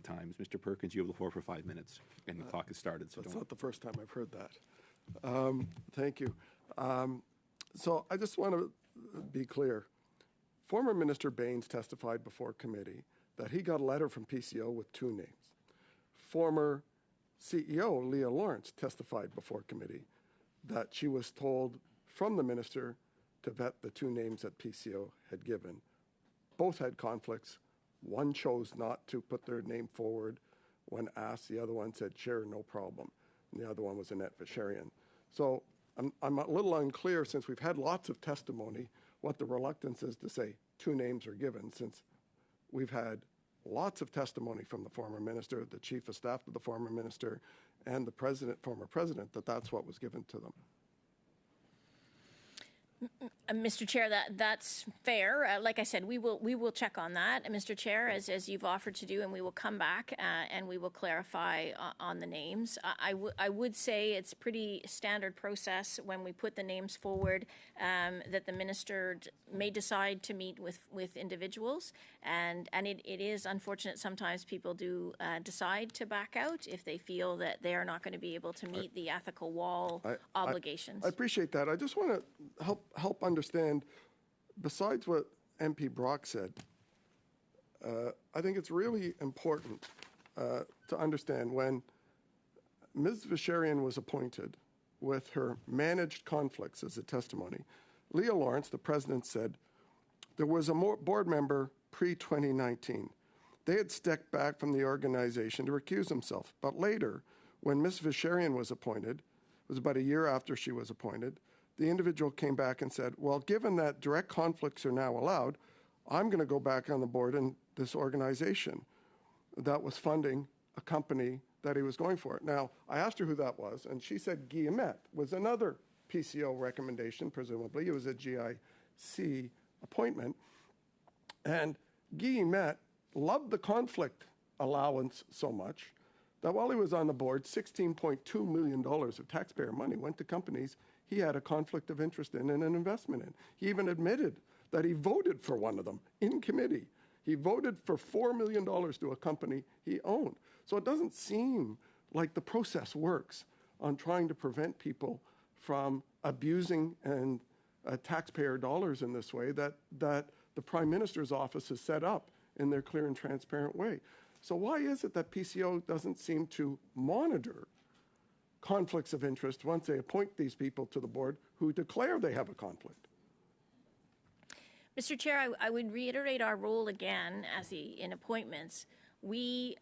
times. Mr. Perkins, you have the floor for 5 minutes, and the clock has started. So that's not the first time I've heard that. Thank you. So I just want to be clear. Former Minister Baines testified before committee that he got a letter from PCO with 2 names. Former CEO Leah Lawrence testified before committee that she was told from the minister to vet the 2 names that PCO had given. Both had conflicts. One chose not to put their name forward when asked. The other one said, sure, no problem. And the other one was Annette Vacherian. So I'm a little unclear, since we've had lots of testimony, what the reluctance is to say 2 names are given, since we've had lots of testimony from the former minister, the chief of staff of the former minister, and the former president, that that's what was given to them. Mr. Chair, that's fair. Like I said, we will check on that, Mr. Chair, as you've offered to do, and we will come back and we will clarify on the names. I would say it's pretty standard process when we put the names forward that the minister may decide to meet with individuals, and it is unfortunate sometimes people do decide to back out if they feel that they are not going to be able to meet the ethical wall obligations. I appreciate that. I just want to help understand, besides what MP Brock said, I think it's really important to understand when Ms. Vacherian was appointed with her managed conflicts as a testimony, Leah Lawrence, the president, said there was a board member pre-2019. They had stepped back from the organization to recuse himself. But later, when Ms. Vacherian was appointed, it was about a year after she was appointed, the individual came back and said, well, given that direct conflicts are now allowed, I'm going to go back on the board in this organization that was funding a company that he was going for. Now, I asked her who that was, and she said Guillemette was another PCO recommendation, presumably. It was a GIC appointment. And Guillemette loved the conflict allowance so much that while he was on the board, $16.2 million of taxpayer money went to companies he had a conflict of interest in and an investment in. He even admitted that he voted for one of them in committee. He voted for $4 million to a company he owned. So it doesn't seem like the process works on trying to prevent people from abusing and taxpayer dollars in this way that the Prime Minister's office has set up in their clear and transparent way. So why is it that PCO doesn't seem to monitor conflicts of interest once they appoint these people to the board who declare they have a conflict? Mr. Chair, I would reiterate our role again in appointments. We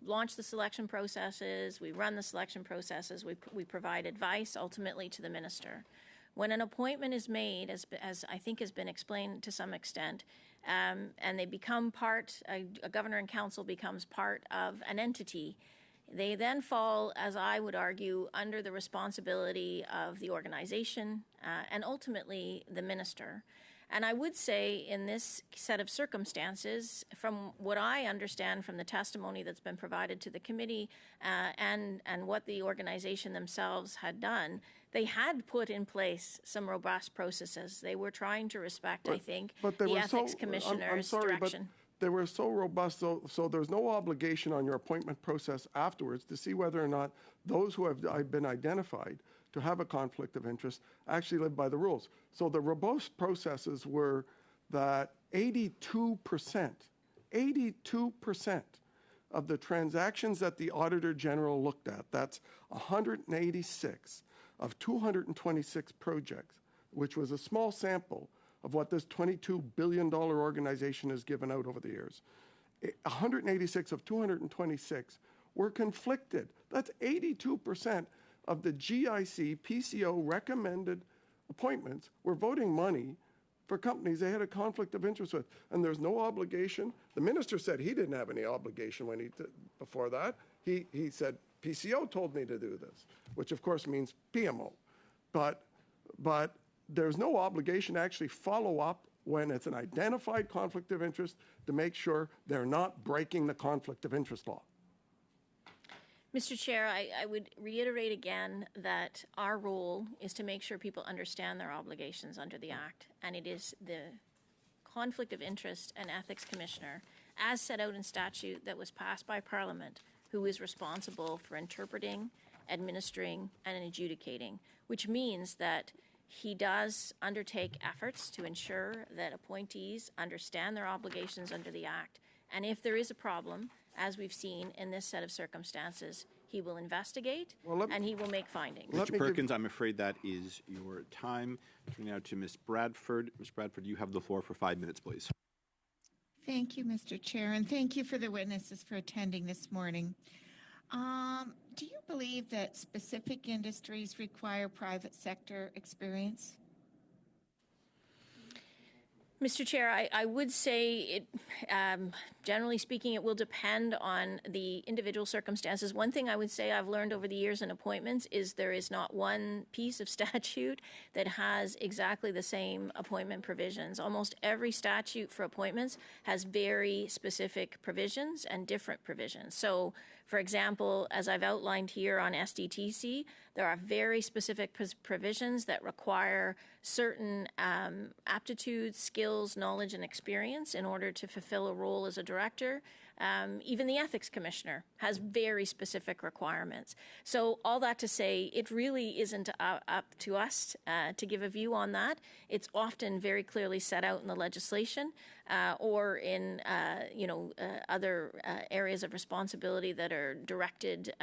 launch the selection processes, we run the selection processes, we provide advice ultimately to the minister. When an appointment is made, as I think has been explained to some extent, and they become a governor and council becomes part of an entity, they then fall, as I would argue, under the responsibility of the organization and ultimately the minister. And I would say in this set of circumstances, from what I understand from the testimony that's been provided to the committee and what the organization themselves had done, they had put in place some robust processes. They were trying to respect, I think, the ethics commissioner's direction. They were so robust, so there's no obligation on your appointment process afterwards to see whether or not those who have been identified to have a conflict of interest actually live by the rules. So the robust processes were that 82% of the transactions that the Auditor General looked at, that's 186 of 226 projects, which was a small sample of what this $22 billion organization has given out over the years. 186 of 226 were conflicted. That's 82% of the GIC PCO recommended appointments were voting money for companies they had a conflict of interest with. And there's no obligation. The minister said he didn't have any obligation when before that. He said, PCO told me to do this, which of course means PMO. But there's no obligation to actually follow up when it's an identified conflict of interest to make sure they're not breaking the conflict of interest law. Mr. Chair, I would reiterate again that our role is to make sure people understand their obligations under the Act, and it is the Conflict of Interest and Ethics Commissioner as set out in statute that was passed by Parliament, who is responsible for interpreting, administering, and adjudicating, which means that he does undertake efforts to ensure that appointees understand their obligations under the Act. And if there is a problem, as we've seen in this set of circumstances, he will investigate and he will make findings. Mr. Perkins, I'm afraid that is your time. Turning now to Ms. Bradford. Ms. Bradford, you have the floor for 5 minutes, please. Thank you, Mr. Chair, and thank you for the witnesses for attending this morning. Do you believe that specific industries require private sector experience? Mr. Chair, I would say it, generally speaking, it will depend on the individual circumstances. One thing I would say I've learned over the years in appointments is there is not one piece of statute that has exactly the same appointment provisions. Almost every statute for appointments has very specific provisions and different provisions. So, for example, as I've outlined here on SDTC, there are very specific provisions that require certain aptitudes, skills, knowledge, and experience in order to fulfill a role as a director. Even the ethics commissioner has very specific requirements. So all that to say, it really isn't up to us to give a view on that. It's often very clearly set out in the legislation or in other areas of responsibility that are directed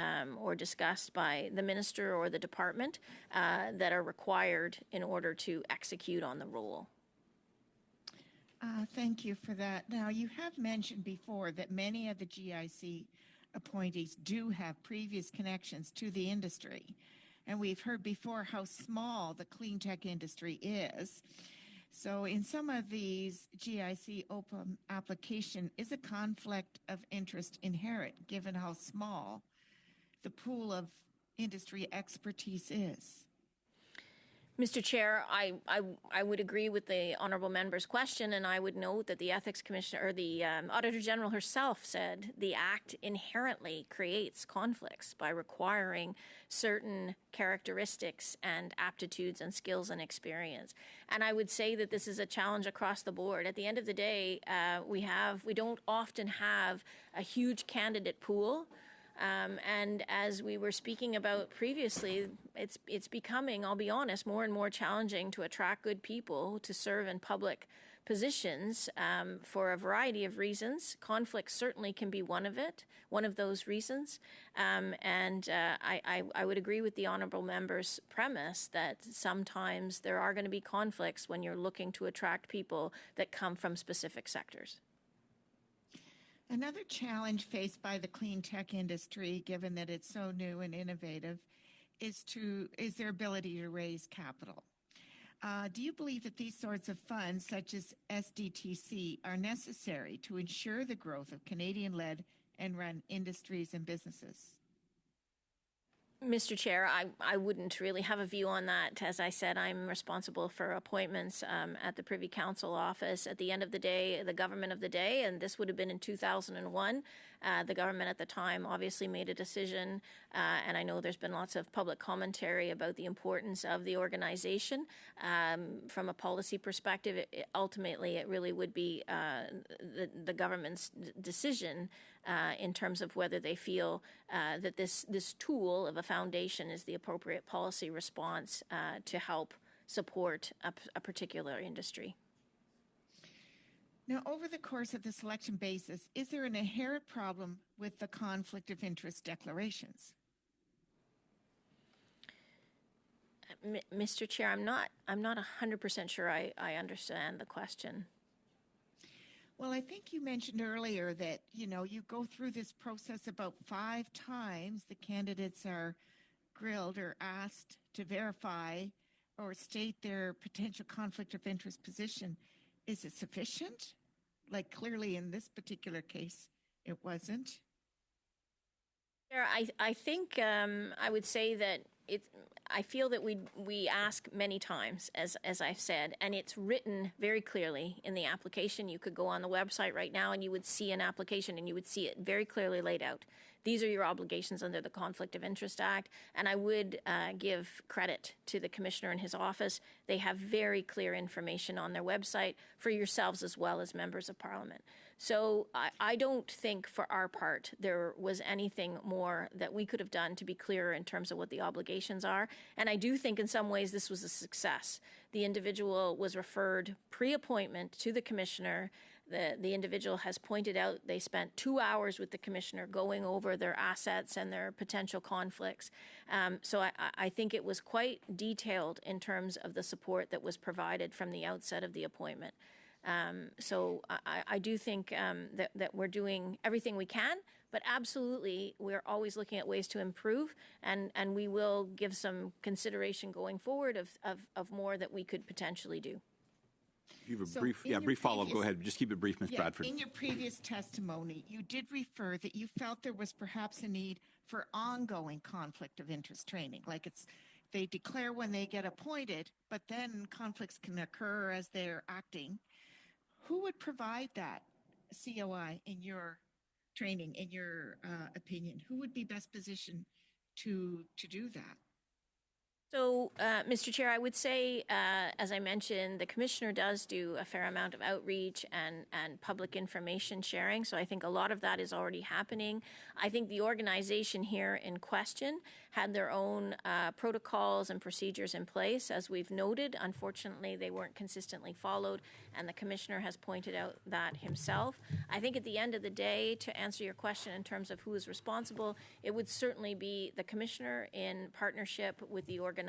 or discussed by the minister or the department that are required in order to execute on the role. Thank you for that. Now, you have mentioned before that many of the GIC appointees do have previous connections to the industry. And we've heard before how small the clean tech industry is. So in some of these GIC open application, is a conflict of interest inherent given how small the pool of industry expertise is? Mr. Chair, I would agree with the honourable member's question, and I would note that the ethics commissioner or the Auditor General herself said the Act inherently creates conflicts by requiring certain characteristics and aptitudes and skills and experience. And I would say that this is a challenge across the board. At the end of the day, we don't often have a huge candidate pool. And as we were speaking about previously, it's becoming, I'll be honest, more and more challenging to attract good people to serve in public positions for a variety of reasons. Conflict certainly can be one of those reasons. I would agree with the honourable member's premise that sometimes there are going to be conflicts when you're looking to attract people that come from specific sectors. Another challenge faced by the clean tech industry, given that it's so new and innovative, is their ability to raise capital. Do you believe that these sorts of funds, such as SDTC, are necessary to ensure the growth of Canadian-led and run industries and businesses? Mr. Chair, I wouldn't really have a view on that. As I said, I'm responsible for appointments at the Privy Council office. At the end of the day, the government of the day, and this would have been in 2001, the government at the time obviously made a decision, and I know there's been lots of public commentary about the importance of the organization. From a policy perspective, ultimately it really would be the government's decision in terms of whether they feel that this tool of a foundation is the appropriate policy response to help support a particular industry. Now, over the course of the selection basis, is there an inherent problem with the conflict of interest declarations? Mr. Chair, I'm not 100% sure I understand the question. Well, I think you mentioned earlier that, you go through this process about 5 times. The candidates are grilled or asked to verify or state their potential conflict of interest position. Is it sufficient? Like, clearly in this particular case, it wasn't. I think I would say that I feel that we ask many times, as I've said, and it's written very clearly in the application. You could go on the website right now and you would see an application and you would see it very clearly laid out. These are your obligations under the Conflict of Interest Act, and I would give credit to the Commissioner and his office. They have very clear information on their website for yourselves as well as members of Parliament. So I don't think for our part there was anything more that we could have done to be clearer in terms of what the obligations are. And I do think in some ways this was a success. The individual was referred pre-appointment to the commissioner. The individual has pointed out they spent 2 hours with the commissioner going over their assets and their potential conflicts. So I think it was quite detailed in terms of the support that was provided from the outset of the appointment. So I do think that we're doing everything we can, but absolutely we're always looking at ways to improve, and we will give some consideration going forward of more that we could potentially do. You have a So brief, in your brief follow-up. Go previous- ahead. Just keep it brief, Ms. Bradford. In your previous testimony, you did refer that you felt there was perhaps a need for ongoing conflict of interest training. Like they declare when they get appointed, but then conflicts can occur as they're acting. Who would provide that COI in your training, in your opinion? Who would be best positioned to do that? So, Mr. Chair, I would say, as I mentioned, the commissioner does do a fair amount of outreach and public information sharing. So I think a lot of that is already happening. I think the organization here in question had their own protocols and procedures in place. As we've noted, unfortunately, they weren't consistently followed, and the commissioner has pointed out that himself. I think at the end of the day, to answer your question in terms of who is responsible, it would certainly be the commissioner in partnership with the organizations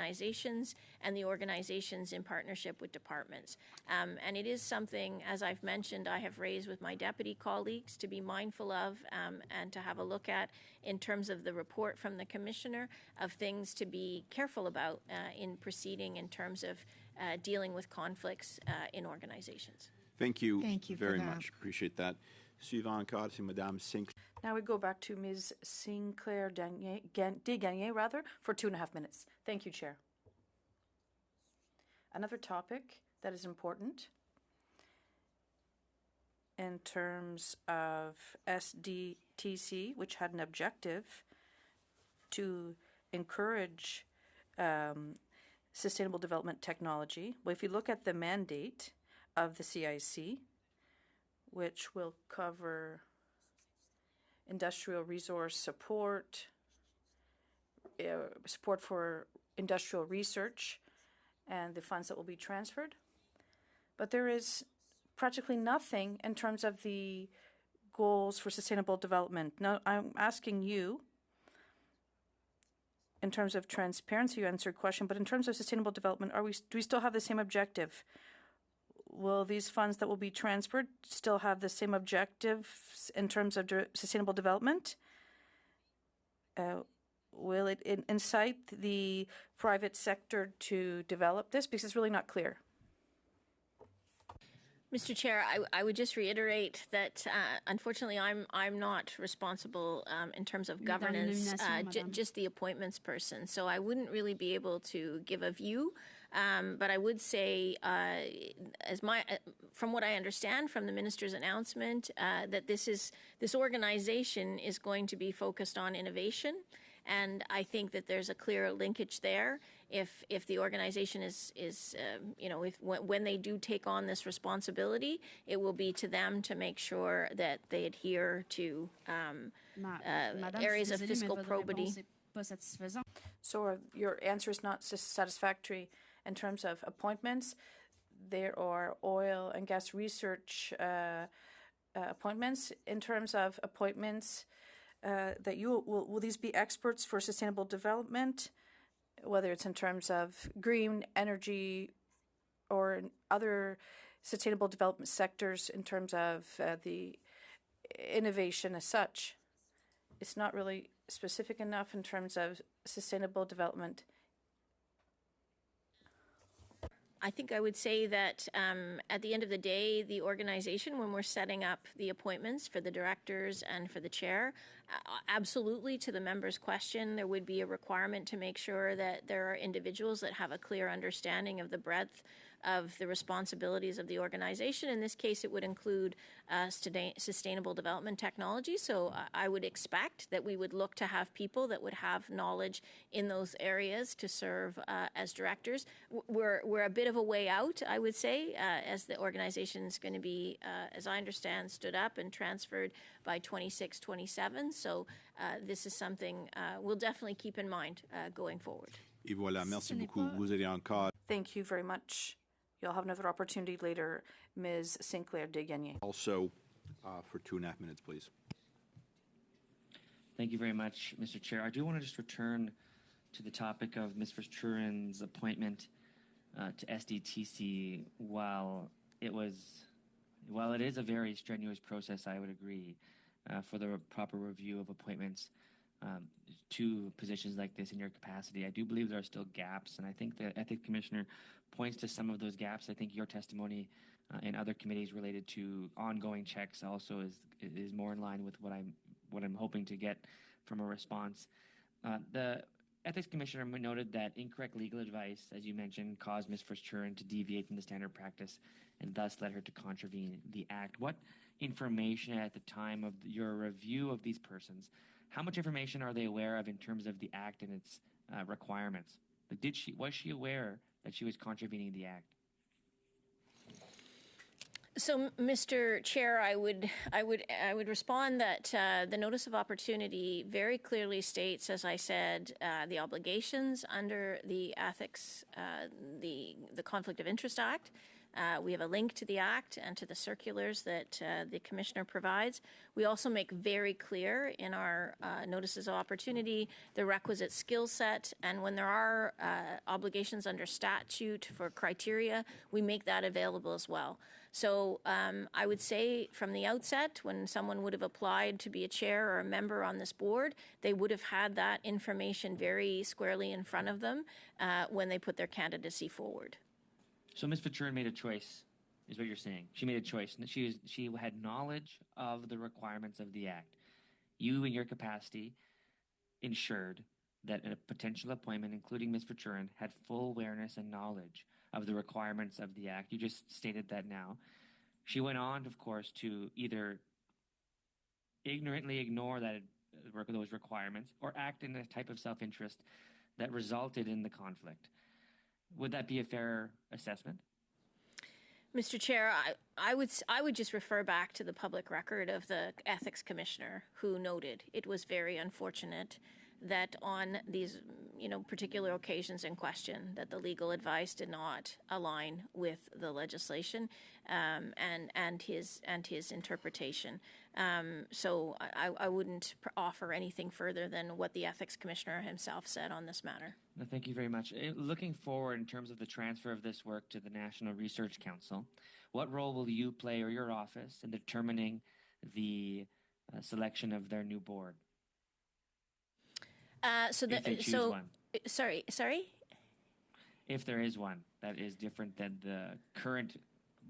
and the organizations in partnership with departments. And it is something, as I've mentioned, I have raised with my deputy colleagues to be mindful of and to have a look at in terms of the report from the commissioner of things to be careful about in proceeding in terms of dealing with conflicts in organizations. Thank you, Thank you for very that. much. Appreciate that. Suivant encore, c'est Madame Sinclair. Now we go back to Ms. Sinclair Desgagnés, for 2.5 minutes. Thank you, Chair. Another topic that is important in terms of SDTC, which had an objective to encourage sustainable development technology. Well, if you look at the mandate of the CIC, which will cover industrial resource support, support for industrial research, and the funds that will be transferred. But there is practically nothing in terms of the goals for sustainable development. Now, I'm asking you, in terms of transparency, you answered a question, but in terms of sustainable development, do we still have the same objective? Will these funds that will be transferred still have the same objectives in terms of sustainable development? Will it incite the private sector to develop this? Because it's really not clear. Mr. Chair, I would just reiterate that unfortunately I'm not responsible in terms of governance, just the appointments person. So I wouldn't really be able to give a view. But I would say, from what I understand from the minister's announcement, that this organization is going to be focused on innovation. And I think that there's a clear linkage there. If the organization when they do take on this responsibility, it will be to them to make sure that they adhere to areas of fiscal probity. So your answer is not satisfactory in terms of appointments. There are oil and gas research appointments. In terms of appointments, that will these be experts for sustainable development, whether it's in terms of green energy or other sustainable development sectors in terms of the innovation as such? It's not really specific enough in terms of sustainable development. I think I would say that at the end of the day, the organization, when we're setting up the appointments for the directors and for the chair, absolutely to the member's question, there would be a requirement to make sure that there are individuals that have a clear understanding of the breadth of the responsibilities of the organization. In this case, it would include sustainable development technology. So I would expect that we would look to have people that would have knowledge in those areas to serve as directors. We're a bit of a way out, I would say, as the organization is going to be, as I understand, stood up and transferred by 26, 27. So this is something we'll definitely keep in mind going forward. Et voilà, merci beaucoup. Vous avez encore Thank you very much. You'll have another opportunity later, Ms. Sinclair Desgagnés. also for 2.5 minutes, please. Thank you very much, Mr. Chair. I do want to just return to the topic of Ms. Versteuren's appointment to SDTC. While it is a very strenuous process, I would agree, for the proper review of appointments to positions like this in your capacity. I do believe there are still gaps, and I think the Ethics Commissioner points to some of those gaps. I think your testimony in other committees related to ongoing checks also is more in line with what I'm hoping to get from a response. The Ethics Commissioner noted that incorrect legal advice, as you mentioned, caused Ms. Versteuren to deviate from the standard practice and thus led her to contravene the Act. What information at the time of your review of these persons, how much information are they aware of in terms of the Act and its requirements? Was she aware that she was contravening the Act? So, Mr. Chair, I would respond that the notice of opportunity very clearly states, as I said, the obligations under the ethics, the Conflict of Interest Act. We have a link to the Act and to the circulars that the Commissioner provides. We also make very clear in our notices of opportunity the requisite skill set, and when there are obligations under statute for criteria, we make that available as well. So I would say from the outset, when someone would have applied to be a chair or a member on this board, they would have had that information very squarely in front of them when they put their candidacy forward. So Ms. Versteuren made a choice, is what you're saying. She made a choice. She had knowledge of the requirements of the Act. You, in your capacity, ensured that a potential appointment, including Ms. Versteuren, had full awareness and knowledge of the requirements of the Act. You just stated that now. She went on, of course, to either ignorantly ignore those requirements or act in a type of self-interest that resulted in the conflict. Would that be a fair assessment? Mr. Chair, I would just refer back to the public record of the Ethics Commissioner, who noted it was very unfortunate that on these particular occasions in question that the legal advice did not align with the legislation and his interpretation. So I wouldn't offer anything further than what the Ethics Commissioner himself said on this matter. No, thank you very much. Looking forward in terms of the transfer of this work to the National Research Council, what role will you play or your office in determining the selection of their new board? If they choose one. Sorry? If there is one that is different than the current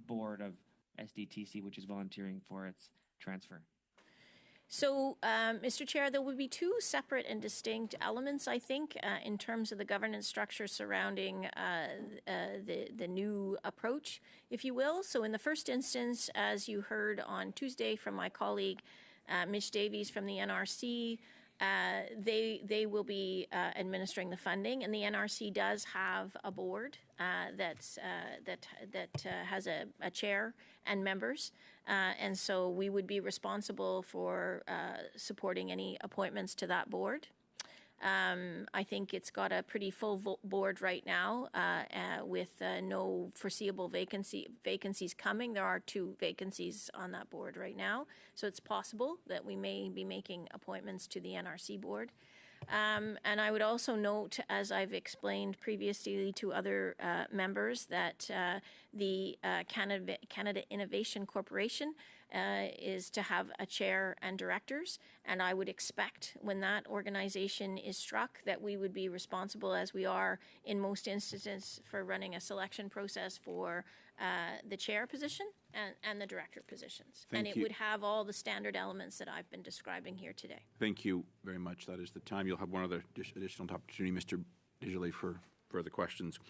board of SDTC, which is volunteering for its transfer. So, Mr. Chair, there would be two separate and distinct elements, I think, in terms of the governance structure surrounding the new approach, if you will. So in the first instance, as you heard on Tuesday from my colleague, Mitch Davies from the NRC, they will be administering the funding, and the NRC does have a board that has a chair and members, and so we would be responsible for supporting any appointments to that board. I think it's got a pretty full board right now with no foreseeable vacancies coming. There are 2 vacancies on that board right now, so it's possible that we may be making appointments to the NRC board. And I would also note, as I've explained previously to other members, that the Canada Innovation Corporation is to have a chair and directors, and I would expect when that organization is struck that we would be responsible, as we are in most instances, for running a selection process for the chair position and the director positions. Thank and you. It would have all the standard elements that I've been describing here today. Thank you very much. That is the time. You'll have one other additional opportunity, Mr. Desjardins, for further questions.